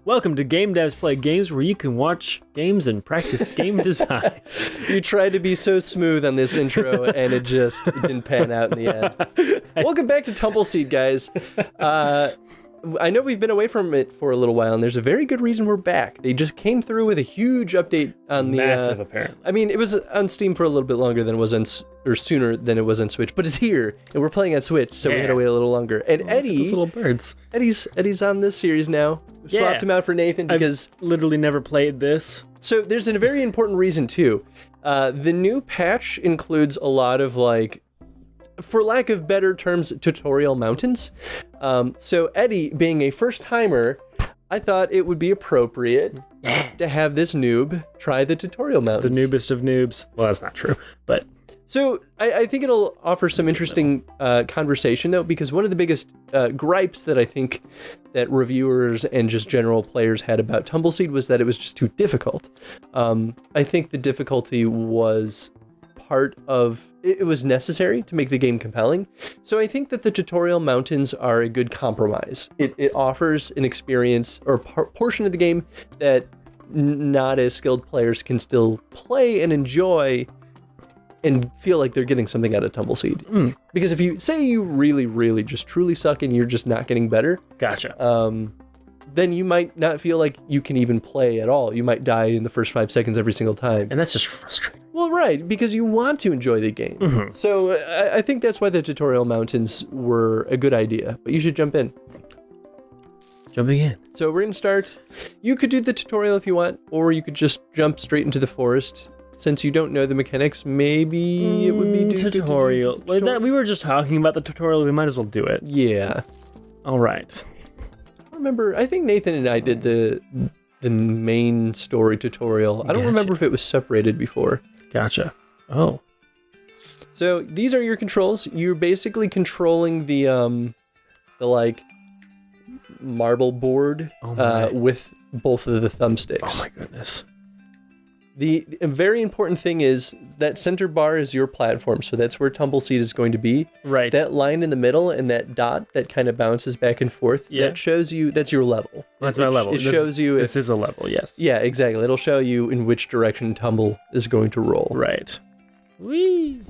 Welcome to Game Devs Play Games, where you can watch games and practice game design. You tried to be so smooth on this intro, and it didn't pan out in the end. Welcome back to TumbleSeed, guys. I know we've been away from it for a little while, and there's a very good reason we're back. They just came through with a huge update on the... Massive, apparently. I mean, it was on Steam for a little bit longer than it was on... or sooner than it was on Switch, but it's here, and we're playing on Switch, so we had to wait a little longer. And Eddie... Those little birds. Eddie's on this series now. We swapped him out for Nathan because... I've literally never played this. So there's a very important reason, too. The new patch includes a lot of, like... for lack of better terms, tutorial mountains. So Eddie, being a first-timer, I thought it would be appropriate to have this noob try the tutorial mountains. The noobest of noobs. Well, that's not true, but... So I think it'll offer some interesting conversation, though, because one of the biggest gripes that I think that reviewers and just general players had about TumbleSeed was that it was just too difficult. I think the difficulty was... part of it was necessary to make the game compelling. So I think that the tutorial mountains are a good compromise. It offers an experience or portion of the game that not as skilled players can still play and enjoy and feel like they're getting something out of TumbleSeed. Because if you say you really, really just truly suck and you're just not getting better, gotcha. Then you might not feel like you can even play at all. You might die in the first 5 seconds every single time. And that's just frustrating. Well, right, because you want to enjoy the game. Mm-hmm. So I think that's why the tutorial mountains were a good idea, but you should jump in. Jumping in. So we're going to start. You could do the tutorial if you want, or you could just jump straight into the forest. Since you don't know the mechanics, maybe it would be tutorial. Like that, we were just talking about the tutorial. We might as well do it. Yeah. All right. I think Nathan and I did the main story tutorial. I don't remember if it was separated before. Gotcha. Oh. So these are your controls. You're basically controlling the like marble board with both of the thumbsticks. Oh my goodness. The very important thing is that center bar is your platform, so that's where TumbleSeed is going to be. Right. That line in the middle and that dot that kind of bounces back and forth, that shows you, that's your level. That's my level. It shows you... This is a level, yes. Yeah, exactly. It'll show you in which direction Tumble is going to roll. Right. Whee!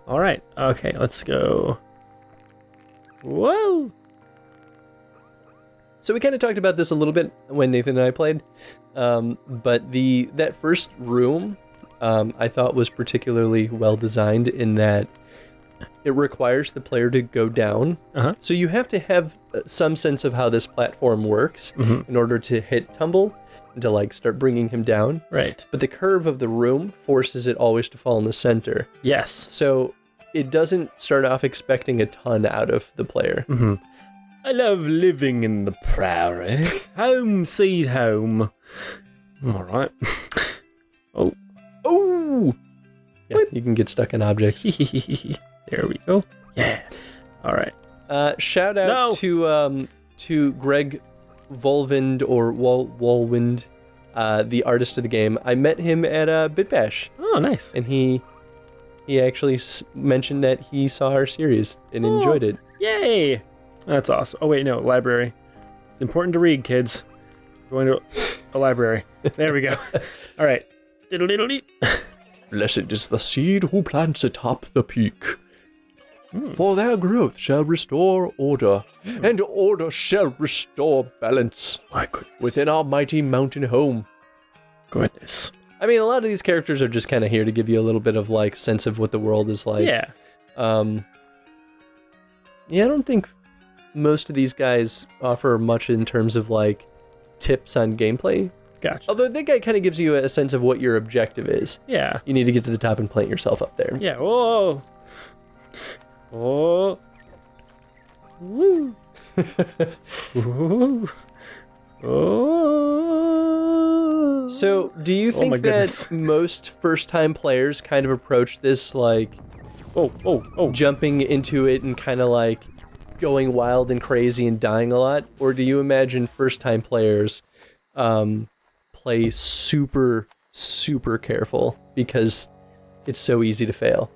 All right. Okay, let's go. Whoa! So we kind of talked about this a little bit when Nathan and I played, but that first room I thought was particularly well designed in that it requires the player to go down. So you have to have some sense of how this platform works in order to hit Tumble and to like start bringing him down. Right. But the curve of the room forces it always to fall in the center. Yes. So it doesn't start off expecting a ton out of the player. Mm-hmm. I love living in the prairie. Home, sweet home. All right. Oh! Yeah, you can get stuck in objects. There we go. Yeah. All right. Shout out to Greg Volvind or Walwind, the artist of the game. I met him at BitBash. Oh, nice. And he actually mentioned that he saw our series and enjoyed it. Yay! That's awesome. Oh, wait, no, library. It's important to read, kids. Going to a library. There we go. All right. Diddle-diddle-dee. Blessed is the seed who plants atop the peak. For their growth shall restore order, and order shall restore balance. My goodness. Within our mighty mountain home. Goodness. I mean, a lot of these characters are just kind of here to give you a little bit of, like, sense of what the world is like. Yeah. Yeah, I don't think most of these guys offer much in terms of, like, tips on gameplay. Gotcha. Although that guy kind of gives you a sense of what your objective is. Yeah. You need to get to the top and plant yourself up there. Yeah. Whoa. Oh. Woo. Woo. Oh. So, do you think that most first-time players kind of approach this like, jumping into it and kind of like going wild and crazy and dying a lot? Or do you imagine first-time players play super, super careful because it's so easy to fail?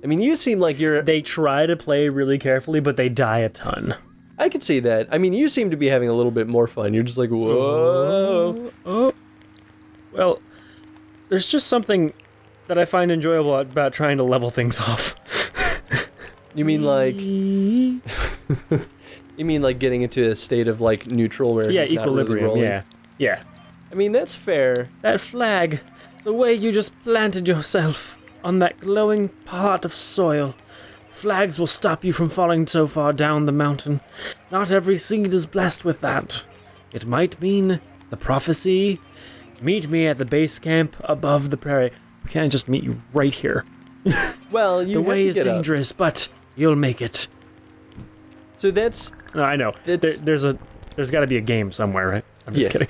I mean, you seem like you're... They try to play really carefully, but they die a ton. I could see that. I mean, you seem to be having a little bit more fun. You're just like, whoa. Oh. Well, there's just something that I find enjoyable about trying to level things off. You mean like... You mean like getting into a state of like neutral where yeah, he's not equilibrium, really rolling? yeah. Yeah. I mean, that's fair. That flag, the way you just planted yourself on that glowing part of soil. Flags will stop you from falling so far down the mountain. Not every seed is blessed with that. It might mean the prophecy. Meet me at the base camp above the prairie. We can't just meet you right here. Well, you The have way to is get up. dangerous, but you'll make it. So that's... No, I know. That's- There's got to be a game somewhere, right? I'm just kidding.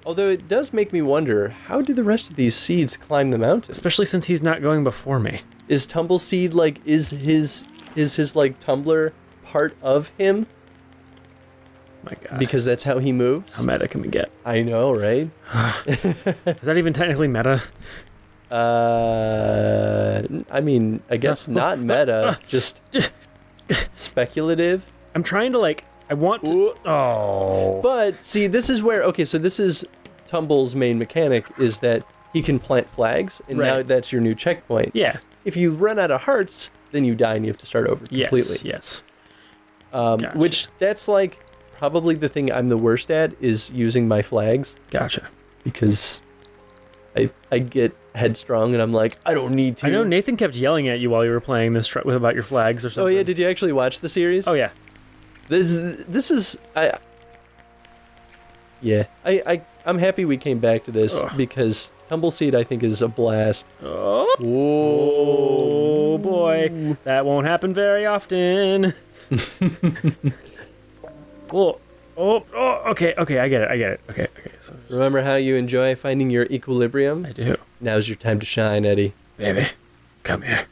Although it does make me wonder, how do the rest of these seeds climb the mountain? Especially since he's not going before me. Is TumbleSeed like, is his like tumbler part of him? My God. Because that's how he moves? How meta can we get? I know, right? Is that even technically meta? I mean, I guess not meta, just speculative. I'm trying to I want to... Ooh. Oh. But see, this is where, okay, so this is Tumble's main mechanic, is that he can plant flags, and now Right. that's your new checkpoint. Yeah. If you run out of hearts, then you die and you have to start over completely. Yes. Gotcha. Which that's like probably the thing I'm the worst at is using my flags, Gotcha. because I get headstrong and I'm like, I don't need to. I know Nathan kept yelling at you while you were playing this about your flags or Oh something. yeah, did you actually watch the series? Oh yeah. This is I'm happy we came back to this because TumbleSeed I think is a blast. Oh. Whoa. Oh boy, that won't happen very often. Whoa. Oh, okay, I get it. Okay, so Remember how you enjoy finding your equilibrium? I do. Now's your time to shine, Eddie. Baby, come here.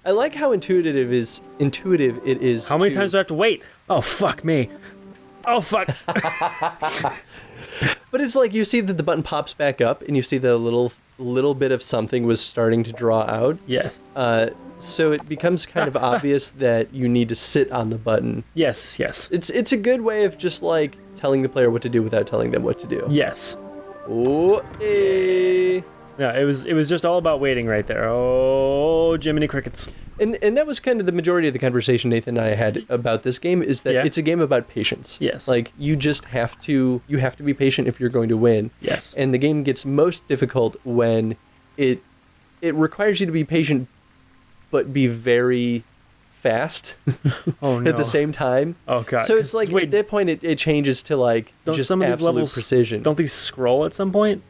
I like how intuitive it is. How many times do I have to wait? Oh, fuck me. Oh, fuck. But it's like you see that the button pops back up and you see the little bit of something was starting to draw out. Yes. So it becomes kind of obvious that you need to sit on the button. Yes. It's a good way of just like telling the player what to do without telling them what to do. Yes. Oh, hey. Yeah, it was just all about waiting right there. Oh, Jiminy Crickets. And that was kind of the majority of the conversation Nathan and I had about this game, is that it's a game about patience. Yes. Like you have to be patient if you're going to win. Yes. And the game gets most difficult when it requires you to be patient but be very fast Oh no. at the same time. Oh god. So it's like wait, at that point it changes to like don't just some of these absolute levels precision. Don't these scroll at some point?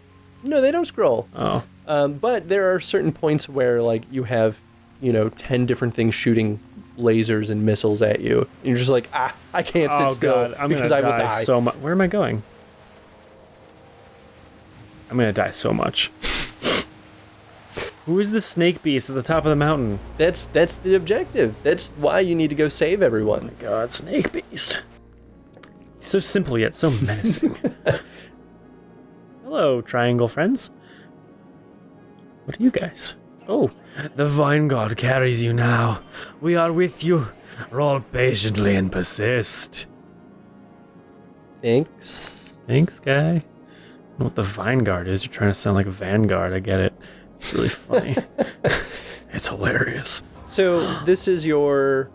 No, they don't scroll. Oh. But there are certain points where like you have 10 different things shooting lasers and missiles at you. And you're just like, I can't sit still God. I'm because gonna I will die die. so much. Where am I going? I'm gonna die so much. Who is the snake beast at the top of the mountain? That's the objective. That's why you need to go save everyone. God, snake beast. He's so simple yet so menacing. Hello, triangle friends. What are you guys? Oh, the vine god carries you now. We are with you. Roll patiently and persist. Thanks. Thanks, guy. I don't know what the vine guard is. You're trying to sound like a vanguard. I get it. It's really funny. It's hilarious. So this is your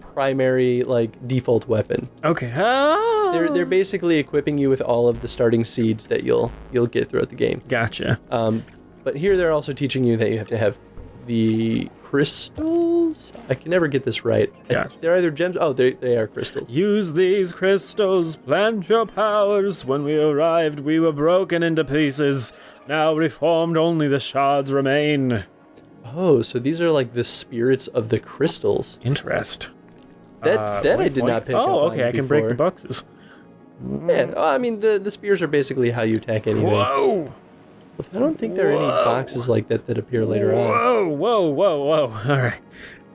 primary like default weapon. Okay. Oh. They're basically equipping you with all of the starting seeds that you'll get throughout the game. Gotcha. But here they're also teaching you that you have to have the crystals. I can never get this right. Yeah. They're either gems. Oh, they are crystals. Use these crystals, plant your powers. When we arrived, we were broken into pieces. Now reformed, only the shards remain. Oh, so these are like the spirits of the crystals. Interest. That I did not pick up on. Oh, okay, I can break the before. boxes. Yeah, I mean the spears are basically how you attack anything. Whoa! I don't think there are any boxes like that appear later on. Whoa.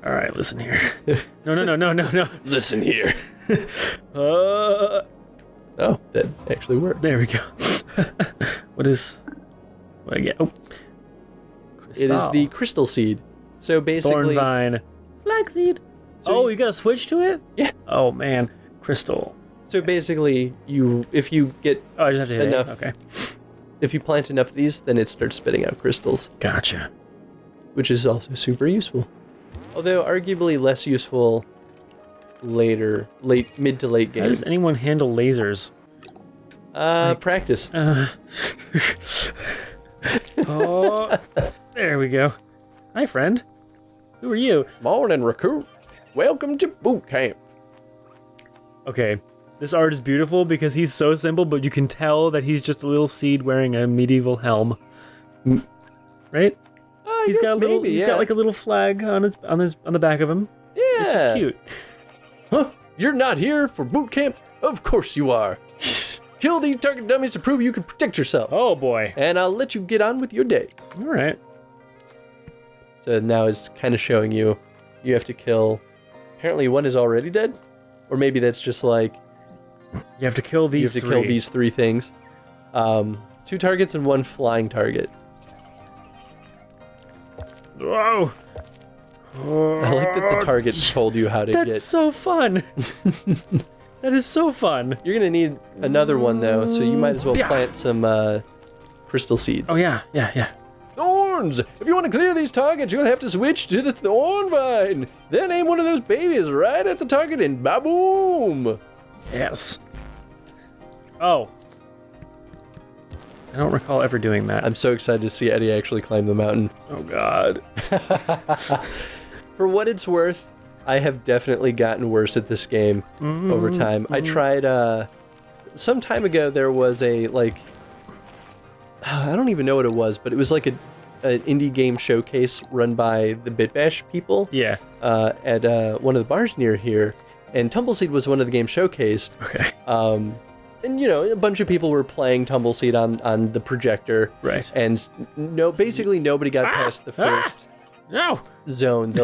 All right, listen here. No. Listen here. Uh, Oh, that actually worked. there we go. What I get? Oh, It is the crystal seed. So basically, Thornvine, flaxseed. So you got a switch to it? Yeah. Oh man, crystal. So basically, if you get I just have to hit enough, A. Okay. if you plant enough of these, then it starts spitting out crystals. Gotcha. Which is also super useful. Although arguably less useful later, mid to late game. How does anyone handle lasers? Practice. Oh, there we go. Hi, friend. Who are you? Morning, recruit. Welcome to boot camp. Okay, this art is beautiful because he's so simple, but you can tell that he's just a little seed wearing a medieval helm. Right? He's got a little. He's got like a little flag on the back of him. Yeah. It's just cute. Huh? You're not here for boot camp? Of course you are. Kill these target dummies to prove you can protect yourself. Oh boy. And I'll let you get on with your day. All right. So now it's kind of showing you have to kill. Apparently one is already dead, or maybe that's just like you have to kill these. You have to kill these 3 things. 2 targets and 1 flying target. Whoa. I like that the target told you how to get. That's so fun. That is so fun. You're gonna need another one though, so you might as well plant some crystal seeds. Oh yeah. Thorns! If you want to clear these targets, you'll have to switch to the thorn vine. Then aim one of those babies right at the target and ba-boom! Yes. Oh. I don't recall ever doing that. I'm so excited to see Eddie actually climb the mountain. Oh god. For what it's worth, I have definitely gotten worse at this game over time. I tried, some time ago there was a, like, I don't even know what it was, but it was like an indie game showcase run by the BitBash people. Yeah. At one of the bars near here, and TumbleSeed was one of the games showcased. Okay. And you know, a bunch of people were playing TumbleSeed on the projector. Right. And basically nobody got past the first zone.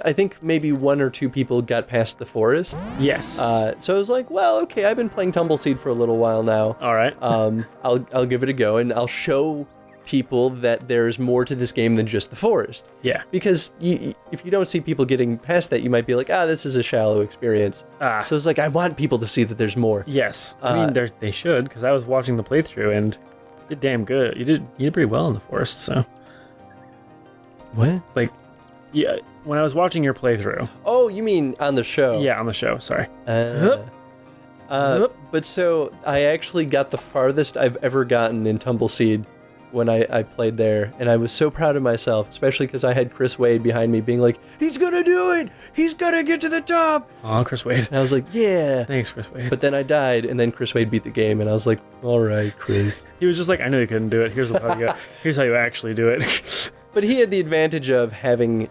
I think maybe 1 or 2 people got past the forest. Yes. So I was like, well, okay, I've been playing TumbleSeed for a little while now. All right. I'll give it a go, and I'll show people that there's more to this game than just the forest. Yeah. Because if you don't see people getting past that, you might be like, this is a shallow experience. So it's like, I want people to see that there's more. Yes. I mean, they should, because I was watching the playthrough, and you did damn good. You did pretty well in the forest, so. What? Like, yeah, when I was watching your playthrough. Oh, you mean on the show? Yeah, on the show, sorry. But so, I actually got the farthest I've ever gotten in TumbleSeed when I played there, and I was so proud of myself, especially because I had Chris Wade behind me being like, he's gonna do it! He's gonna get to the top! Oh, Chris Wade. And I was like, yeah! Thanks, Chris Wade. But then I died, and then Chris Wade beat the game, and I was like, alright, Chris. He was just like, I knew you couldn't do it. Here's how you actually do it. But he had the advantage of having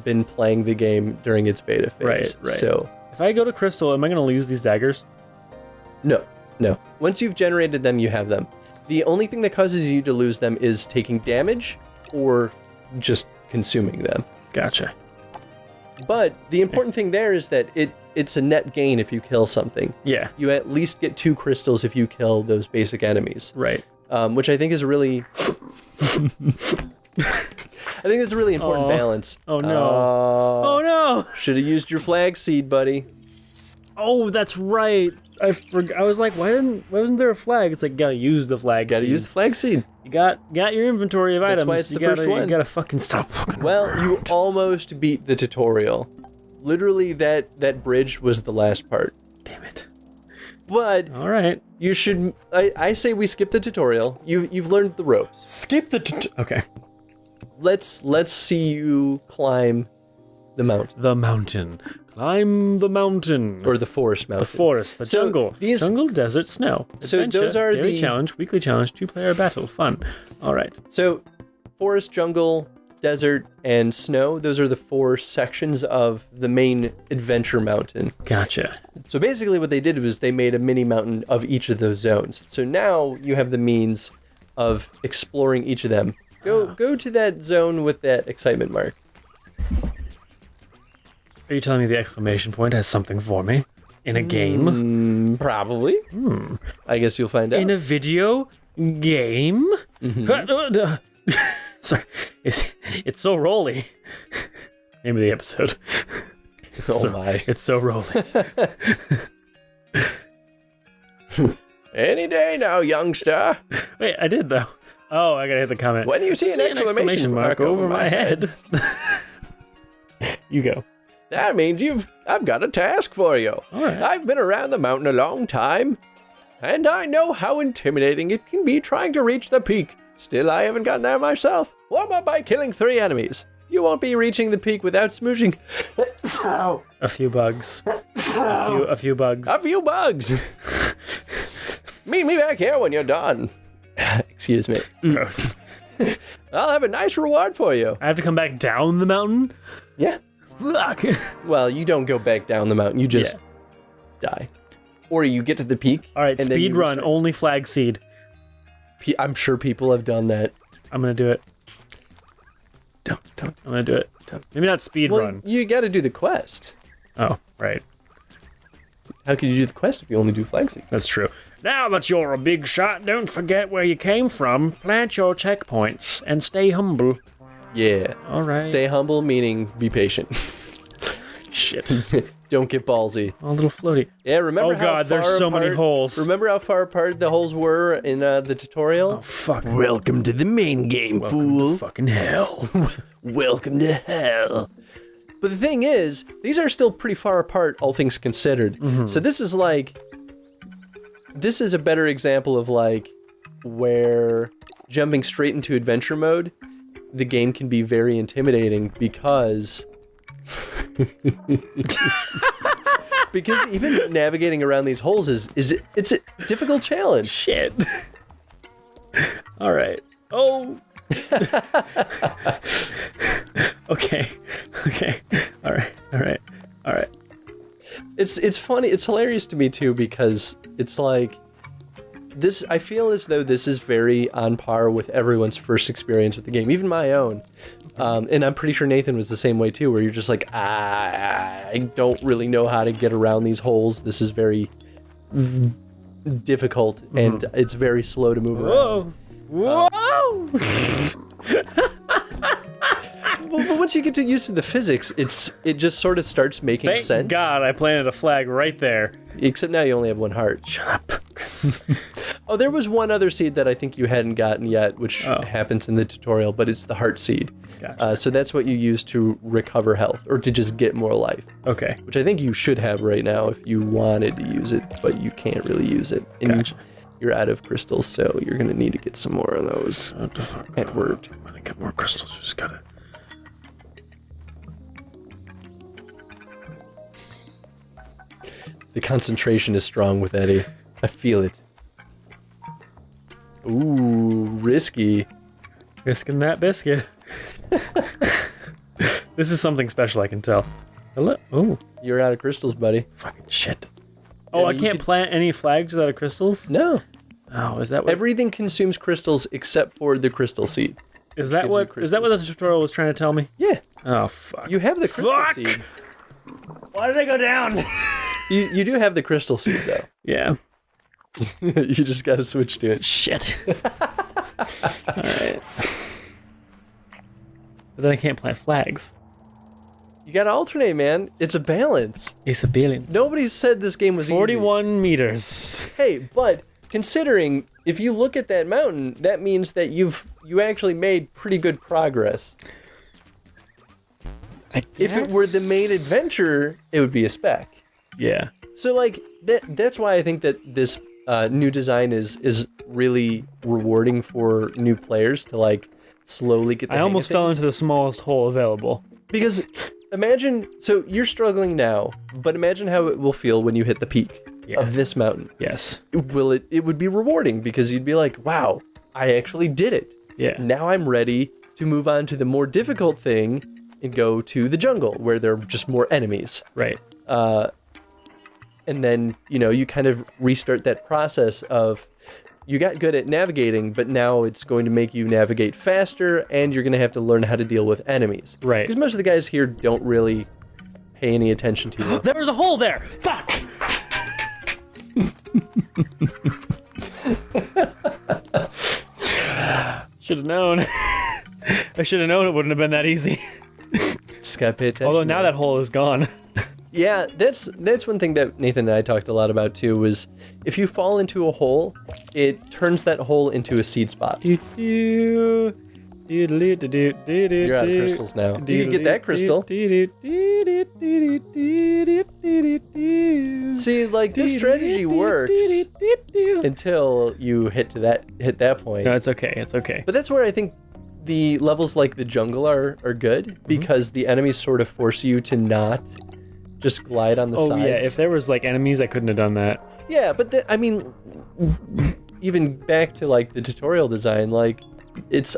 been playing the game during its beta phase. Right. So, if I go to Crystal, am I gonna lose these daggers? No. Once you've generated them, you have them. The only thing that causes you to lose them is taking damage or just consuming them. Gotcha. But the important thing there is that it's a net gain if you kill something. Yeah. You at least get 2 crystals if you kill those basic enemies. Right. Which I think is a really... I think it's a really important balance. Oh no. Oh no! Should have used your flag seed, buddy. Oh, that's right. I was like, why wasn't there a flag? It's like, gotta use the flag. Gotta use the flag seed. You got your inventory of items. That's why it's the first one. You gotta fucking stop fucking. Well, you almost beat the tutorial. Literally, that bridge was the last part. Damn it. But all right, you should. I say we skip the tutorial. You've learned the ropes. Skip the okay. Let's see you climb the mountain. The mountain. Climb the mountain. Or the forest mountain. The forest. The jungle. Jungle, desert, snow. So Adventure, those are daily the challenge, weekly challenge, 2-player battle, fun. All right. So forest, jungle, desert, and snow. Those are the 4 sections of the main adventure mountain. Gotcha. So basically what they did was they made a mini mountain of each of those zones. So now you have the means of exploring each of them. Go to that zone with that excitement mark. Are you telling me the exclamation point has something for me? In a game? Probably. I guess you'll find out. In a video game? Sorry, it's so rolly. Name of the episode. My! It's so rolly. Any day now, youngster. Wait, I did though. Oh, I gotta hit the comment. When you see an exclamation mark over my head, you go. That means I've got a task for you. All right. I've been around the mountain a long time, and I know how intimidating it can be trying to reach the peak. Still, I haven't gotten there myself. Warm up by killing 3 enemies. You won't be reaching the peak without smooshing a few bugs. A few bugs. A few bugs. Meet me back here when you're done. Excuse me. Gross. I'll have a nice reward for you. I have to come back down the mountain? Yeah. Fuck. Well, you don't go back down the mountain. You just die. Or you get to the peak. All right, and speed run, only flag seed. I'm sure people have done that. I'm going to do it. Don't. I'm going to do it. Maybe not speed run. You got to do the quest. Oh, right. How can you do the quest if you only do flag seed? That's true. Now that you're a big shot, don't forget where you came from. Plant your checkpoints and stay humble. Yeah. All right. Stay humble, meaning be patient. Shit. Don't get ballsy. A little floaty. Yeah, remember how far there's so many holes. Remember how far apart the holes were in the tutorial? Oh, fuck. Welcome to the main game, fool. To fucking hell. Welcome to hell. But the thing is, these are still pretty far apart, all things considered. Mm-hmm. So this is a better example of where jumping straight into adventure mode, the game can be very intimidating because even navigating around these holes it's a difficult challenge. Shit. All right. Oh. Okay. All right. It's funny. It's hilarious to me too because it's like this. I feel as though this is very on par with everyone's first experience with the game, even my own. And I'm pretty sure Nathan was the same way too, where you're just like, I don't really know how to get around these holes. This is very difficult, and it's very slow to move around. Whoa! But once you get used to the physics, it just sort of starts making sense. Thank God I planted a flag right there. Except now you only have 1 heart. Shut up. Oh, there was one other seed that I think you hadn't gotten yet, which happens in the tutorial, but it's the heart seed. Gotcha. So that's what you use to recover health, or to just get more life. Okay. Which I think you should have right now if you wanted to use it, but you can't really use it. And Gotcha. you're out of crystals, so you're going to need to get some more of those. Edward. I'm going to get more crystals. Just gotta... The concentration is strong with Eddie. I feel it. Ooh, risky. Risking that biscuit. This is something special, I can tell. Hello? Oh. You're out of crystals, buddy. Fucking shit. Oh, I can't plant any flags without crystals? No. Oh, is that what... Everything consumes crystals except for the crystal seed. Is that what the tutorial was trying to tell me? Yeah. Oh, fuck. You have the crystal Fuck! seed. Why did I go down? You do have the crystal seed, though. Yeah. You just gotta switch to it. Shit. Alright. But then I can't plant flags. You gotta alternate, man. It's a balance. It's a balance. Nobody said this game was 41 meters. Hey, but considering if you look at that mountain, that means that you actually made pretty good progress. If it were the main adventure, it would be a spec. Yeah. So that's why I think that this new design is really rewarding for new players to slowly get the hang of almost fell things. into the smallest hole available. Because imagine, so you're struggling now, but imagine how it will feel when you hit the peak of this mountain. Yes. It would be rewarding because you'd be like, wow, I actually did it. Yeah. Now I'm ready to move on to the more difficult thing and go to the jungle where there are just more enemies. Right. And then, you kind of restart that process of you got good at navigating, but now it's going to make you navigate faster and you're going to have to learn how to deal with enemies. Right. Because most of the guys here don't really pay any attention to you. There was a hole there! Fuck! Should have known. I should have known it wouldn't have been that easy. Just gotta pay attention. Although now that hole is gone. Yeah, that's one thing that Nathan and I talked a lot about too, was if you fall into a hole, it turns that hole into a seed spot. You're out of crystals now. You can get that crystal. See, like, this strategy works until you hit that point. No, it's okay. It's okay. But that's where I think the levels like the jungle are good, because the enemies sort of force you to not just glide on the sides. Oh yeah, if there was like enemies, I couldn't have done that. Yeah, but I mean, even back to like the tutorial design, like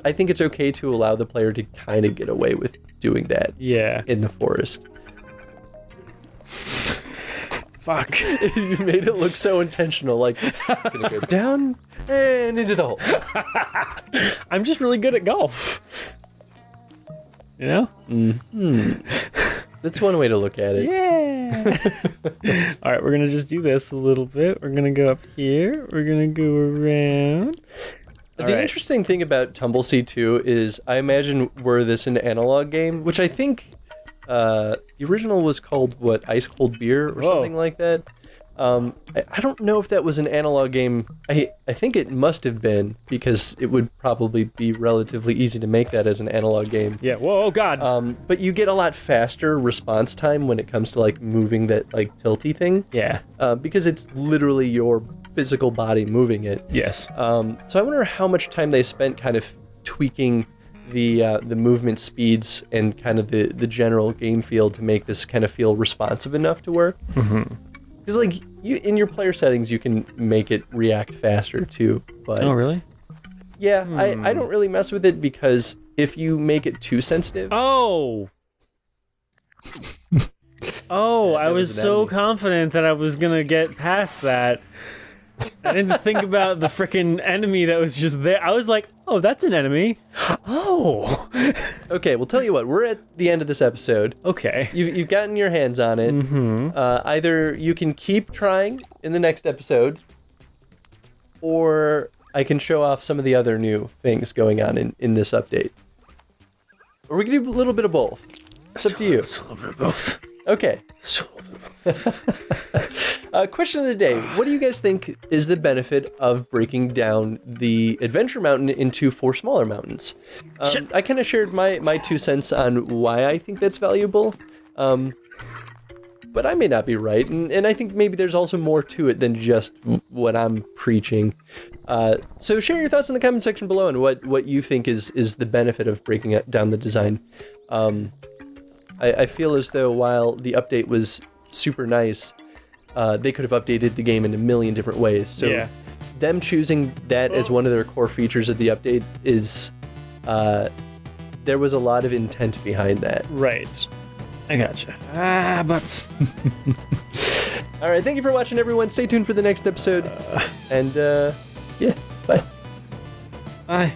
I think it's okay to allow the player to kind of get away with doing that. Yeah. In the forest. Fuck. You made it look so intentional, like gonna go down and into the hole. I'm just really good at golf. You know? That's one way to look at it. Yeah. All right, we're gonna just do this a little bit. We're gonna go up here. We're gonna go around. The interesting thing about TumbleSeed 2 is, I imagine, were this an analog game, which I think the original was called, what, Ice Cold Beer or something like that. I don't know if that was an analog game. I think it must have been, because it would probably be relatively easy to make that as an analog game. Yeah, whoa, oh god. But you get a lot faster response time when it comes to like moving that like tilty thing. Yeah. Because it's literally your physical body moving it. Yes. So I wonder how much time they spent kind of tweaking the movement speeds and kind of the general game feel to make this kind of feel responsive enough to work. Because like you in your player settings, you can make it react faster too. But oh really? Yeah, I don't really mess with it, because if you make it too sensitive. Oh. Oh, I was so confident that I was gonna get past that. I didn't think about the frickin' enemy that was just there. I was like, oh, that's an enemy. Oh. Okay, well, tell you what, we're at the end of this episode. Okay. You've gotten your hands on it. Either you can keep trying in the next episode, or I can show off some of the other new things going on in this update. Or we can do a little bit of both. It's up to you. It's a little bit of both. Okay. Question of the day. What do you guys think is the benefit of breaking down the Adventure Mountain into 4 smaller mountains? I kind of shared my 2 cents on why I think that's valuable, but I may not be right, and I think maybe there's also more to it than just what I'm preaching. So share your thoughts in the comment section below and what you think is the benefit of breaking down the design. I feel as though while the update was super nice, they could have updated the game in a million different ways. So them choosing that as one of their core features of the update is, there was a lot of intent behind that. Right. I gotcha. Butts. All right, thank you for watching, everyone. Stay tuned for the next episode. And yeah, bye. Bye.